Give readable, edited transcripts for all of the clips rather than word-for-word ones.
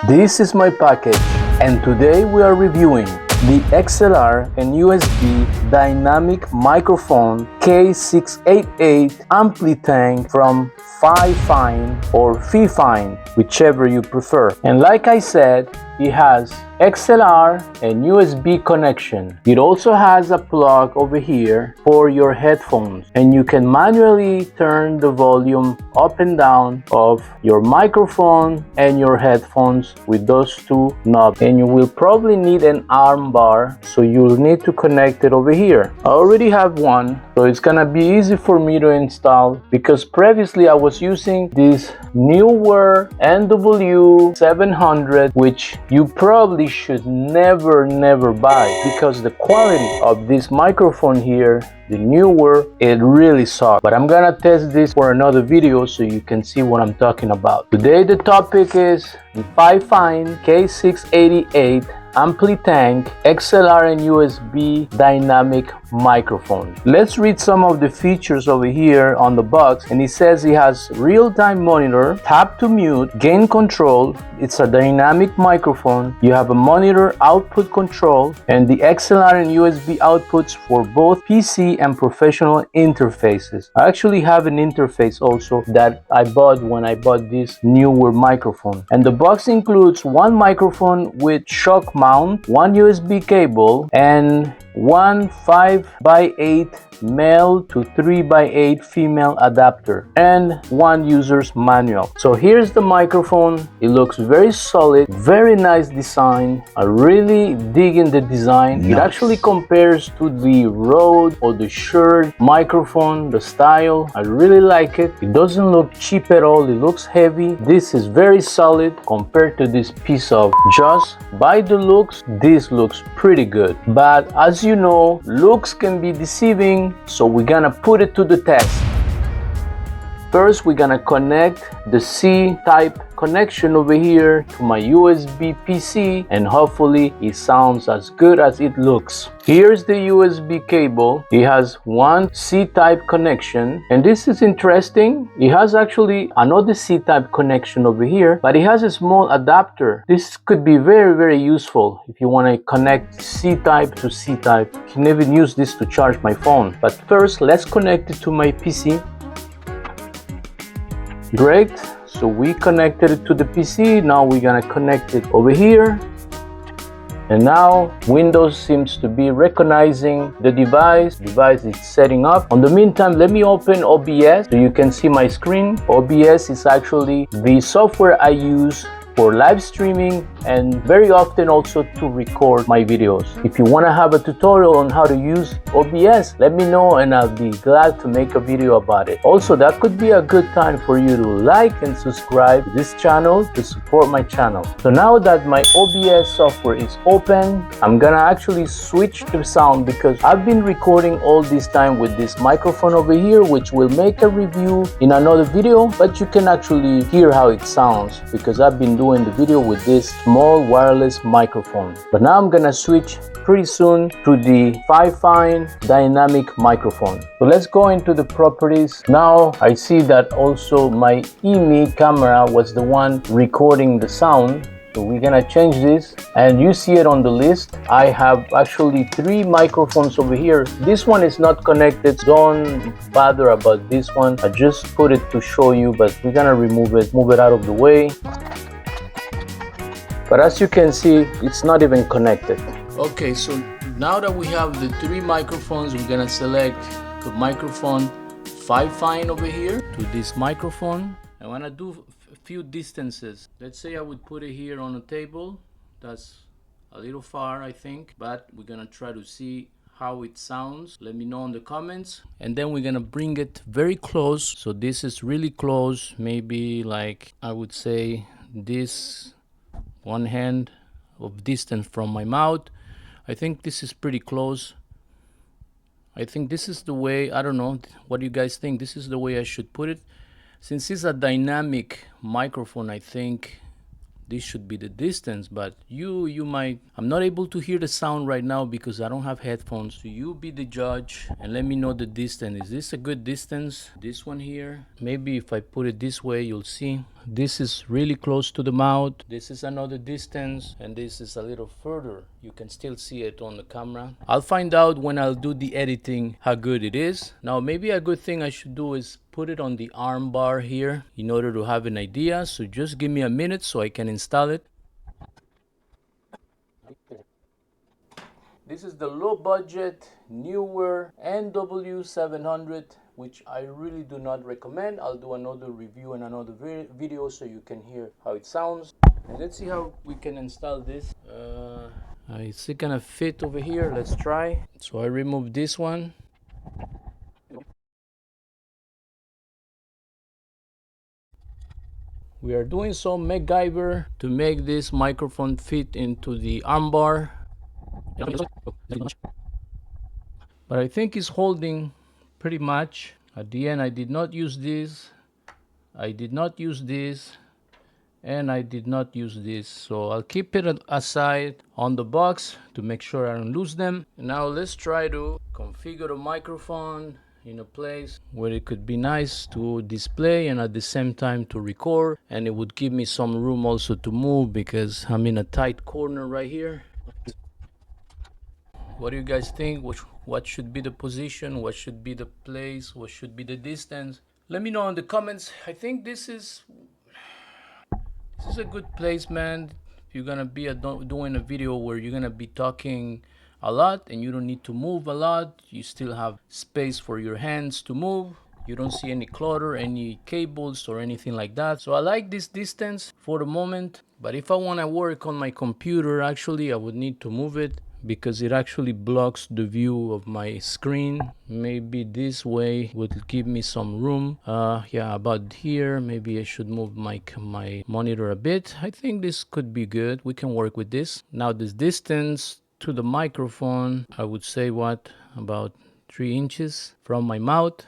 This is my package, and today we are reviewing the XLR and USB Dynamic Microphone K688 Ampli Tank from Fifine or Fifine, whichever you prefer. And like I said, it has XLR and USB connection. It also has a plug over here for your headphones, and you can manually turn the volume up and down of your microphone and your headphones with those two knobs. And you will probably need an arm bar, so you'll need to connect it over here. I already have one, so it's gonna be easy for me to install, because previously I was using this newer NW700, which you probably should never buy, because the quality of this microphone here, the newer, it really sucks. But I'm gonna test this for another video so you can see what I'm talking about. Today the topic is the Fifine K688 Ampli Tank XLR and USB Dynamic Microphone. Let's read some of the features over here on the box, and it says it has real-time monitor, tap to mute, gain control. It's a dynamic microphone. You have a monitor output control, and the XLR and USB outputs for both PC and professional interfaces. I actually have an interface also that I bought when I bought this newer microphone. And the box includes one microphone with shock mount, one USB cable, and one 5x8 male to 3x8 female adapter, and one user's manual. So here's the microphone. It looks very solid, very nice design. I really dig in the design. Nice. It actually compares to the Rode or the Shure microphone, the style. I really like it. It doesn't look cheap at all. It looks heavy. This is very solid compared to this piece of just by the looks. This looks pretty good, but as you know, looks can be deceiving, so we're gonna put it to the test. First, we're gonna connect the C-type connection over here to my USB PC, and hopefully it sounds as good as it looks. Here's the USB cable. It has one C-type connection, and this is interesting. It has actually another C-type connection over here, but it has a small adapter. This could be very useful if you want to connect C-type to C-type. I can even use this to charge my phone. But first, let's connect it to my PC. Great, so we connected it to the PC. Now we're gonna connect it over here, and now Windows seems to be recognizing the device. Is setting up. In the meantime, let me open OBS so you can see my screen. OBS is actually the software I use for live streaming, and very often also to record my videos. If you want to have a tutorial on how to use OBS, let me know and I'll be glad to make a video about it. Also, that could be a good time for you to like and subscribe to this channel to support my channel. So now that my OBS software is open, I'm gonna actually switch the sound, because I've been recording all this time with this microphone over here, which will make a review in another video, but you can actually hear how it sounds because I've been doing the video with this small wireless microphone. But now I'm gonna switch pretty soon to the Fifine Dynamic Microphone. So let's go into the properties. Now I see that also my EMI camera was the one recording the sound. So we're gonna change this, and you see it on the list. I have actually 3 microphones over here. This one is not connected. Don't bother about this one. I just put it to show you, but we're gonna move it out of the way. But as you can see, it's not even connected. Okay, so now that we have the 3 microphones, we're gonna select the microphone Fifine over here to this microphone. I wanna do a few distances. Let's say I would put it here on a table. That's a little far, I think, but we're gonna try to see how it sounds. Let me know in the comments. And then we're gonna bring it very close. So this is really close, maybe like I would say this one hand of distance from my mouth. I think this is pretty close. I think this is the way, I don't know what you guys think, this is the way I should put it. Since it's a dynamic microphone, I think this should be the distance, but you might, I'm not able to hear the sound right now because I don't have headphones. So you be the judge and let me know the distance. Is this a good distance? This one here, maybe if I put it this way, you'll see. This is really close to the mouth. This is another distance, and this is a little further. You can still see it on the camera. I'll find out when I'll do the editing how good it is. Now, maybe a good thing I should do is put it on the arm bar here in order to have an idea. So just give me a minute so I can install it. This is the low budget Newer NW700, which I really do not recommend. I'll do another review and another video so you can hear how it sounds. And let's see how we can install this. Is it gonna fit over here? Let's try. So I remove this one. We are doing some MacGyver to make this microphone fit into the armbar. But I think it's holding pretty much. At the end, I did not use this, I did not use this, and I did not use this. So I'll keep it aside on the box to make sure I don't lose them. Now let's try to configure the microphone in a place where it could be nice to display and at the same time to record, and it would give me some room also to move because I'm in a tight corner right here. What do you guys think? What should be the position? What should be the place? What should be the distance? Let me know in the comments. I think this is a good place, man. If you're gonna be doing a video where you're gonna be talking a lot and you don't need to move a lot, you still have space for your hands to move. You don't see any clutter, any cables or anything like that. So I like this distance for the moment. But if I want to work on my computer, actually I would need to move it, because it actually blocks the view of my screen. Maybe this way would give me some room. Yeah, about here. Maybe I should move my monitor a bit. I think this could be good. We can work with this. Now this distance to the microphone, I would say about 3 inches from my mouth.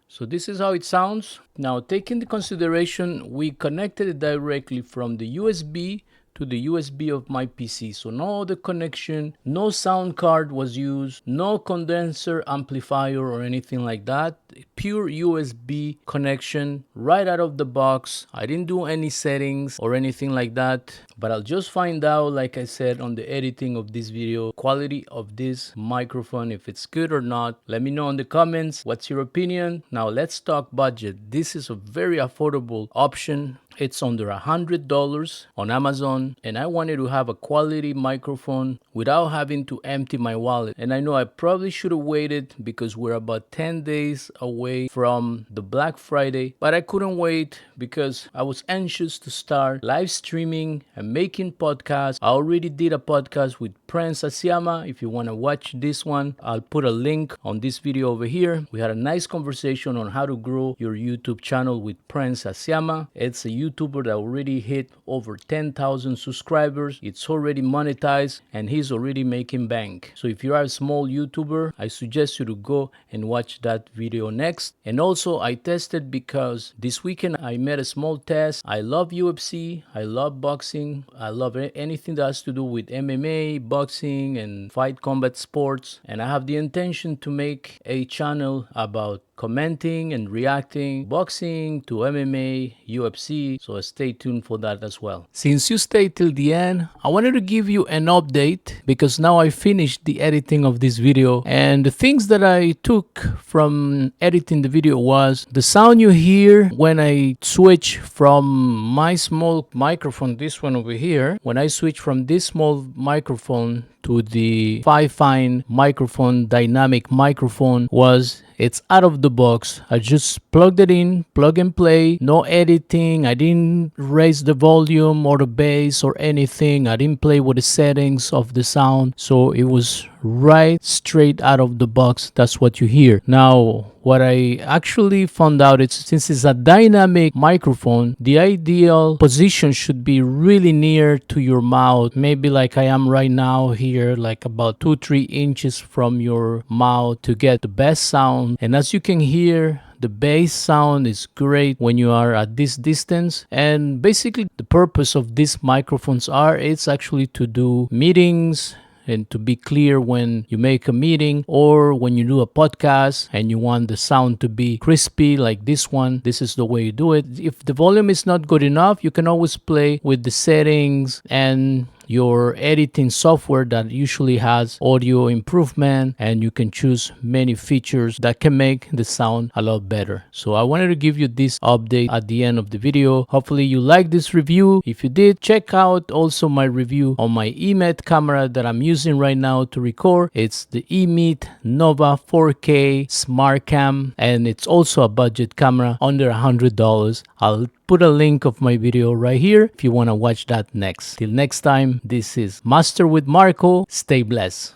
So this is how it sounds. Now, taking into consideration, we connected it directly from the USB to the USB of my PC. So no other connection, no sound card was used, no condenser amplifier or anything like that. Pure USB connection right out of the box. I didn't do any settings or anything like that, but I'll just find out, like I said, on the editing of this video, quality of this microphone, if it's good or not. Let me know in the comments. What's your opinion? Now let's talk budget. This is a very affordable option. It's under $100 on Amazon, and I wanted to have a quality microphone without having to empty my wallet. And I know I probably should have waited because we're about 10 days away from the Black Friday, but I couldn't wait because I was anxious to start live streaming and making podcasts. I already did a podcast with Prince Asiama. If you want to watch this one, I'll put a link on this video over here. We had a nice conversation on how to grow your YouTube channel with Prince Asiama. It's a YouTuber that already hit over 10,000 subscribers. It's already monetized and he's already making bank. So if you are a small YouTuber, I suggest you to go and watch that video next. And also I tested because this weekend I made a small test. I love UFC, I love boxing, I love anything that has to do with MMA, boxing and fight combat sports. And I have the intention to make a channel about commenting and reacting boxing to MMA, UFC, so stay tuned for that as well. Since you stayed till the end, I wanted to give you an update because now I finished the editing of this video, and the things that I took from editing the video was the sound you hear when I switch from my small microphone, this one over here, when I switch from this small microphone to the Fifine microphone, dynamic microphone, was it's out of the box. I just plugged it in, plug and play, no editing. I didn't raise the volume or the bass or anything. I didn't play with the settings of the sound. So it was right straight out of the box. That's what you hear. Now, what I actually found out is since it's a dynamic microphone, the ideal position should be really near to your mouth, maybe like I am right now here, like about 2-3 inches from your mouth to get the best sound. And as you can hear, the bass sound is great when you are at this distance. And basically the purpose of these microphones it's actually to do meetings, and to be clear when you make a meeting or when you do a podcast and you want the sound to be crispy like this one. This is the way you do it. If the volume is not good enough, you can always play with the settings and your editing software that usually has audio improvement, and you can choose many features that can make the sound a lot better. So I wanted to give you this update at the end of the video. Hopefully you like this review. If you did, check out also my review on my eMet camera that I'm using right now to record. It's the eMet Nova 4K Smart Cam, and it's also a budget camera under $100. I'll put a link of my video right here if you want to watch that next. Till next time, this is Master with Marco. Stay blessed.